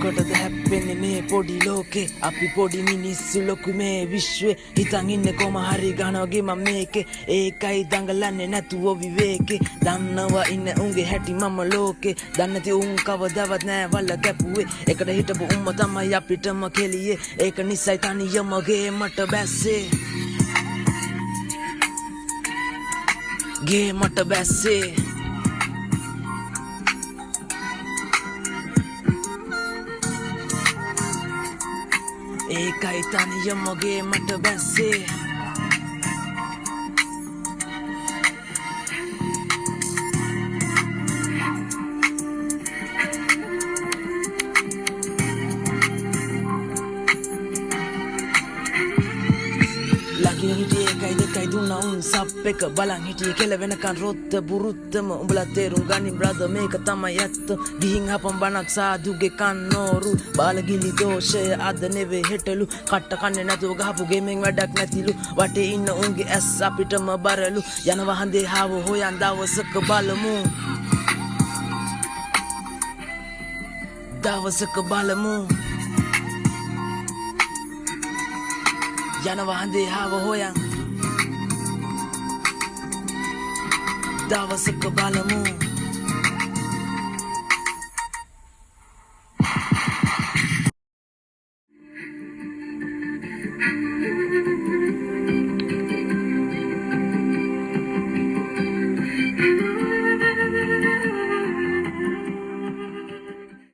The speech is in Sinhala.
මොකටද හැප්පෙන්නේ මේ පොඩි ලෝකේ අපි පොඩි මිනිස්සු ලොකු මේ විශ්වේ හිතන් ඉන්නේ කොම හරි ගනවගේ මම මේකේ ඒකයි දඟලන්නේ නැතුව විවේකේ දන්නවා ඉන්න උන්ගේ හැටි මම ලෝකේ දන්නති උන් කවදාවත් නෑ වල්ල කැපුවේ එකට හිටපු උම්ම තමයි අපිටම කෙලියේ ඒක නිසයි තනියම ගේමට බැස්සේ ගේමට බැස්සේ ඒකයි තනියම ගේමට බැස්සේ ලගින හිටියේ එකයි දෙකයි දුන්නා උන් සප් එක බලන් හිටියේ කෙල වෙනකන් රොත්ත බුරුත්තම උඹලා තේරුම් ගනින් බ්‍රදර් මේක තමයි ඇත්ත ගිහින් හපන් බණක් සාදුගේ කන්නෝරු බාලගිලි දෝෂය අද නෙවෙයි හෙටලු කට්ට කන්නේ නැතුව ගහපු ගෙමෙන් වැඩක් නැතිලු වටේ ඉන්න උන්ගේ ඇස් අපිටම බරලු යනවා හන්දේ හාව හොයන් දවසක බලමු දවසක බලමු යනවා හන්දේ හාව හොයන් දවසක බලමු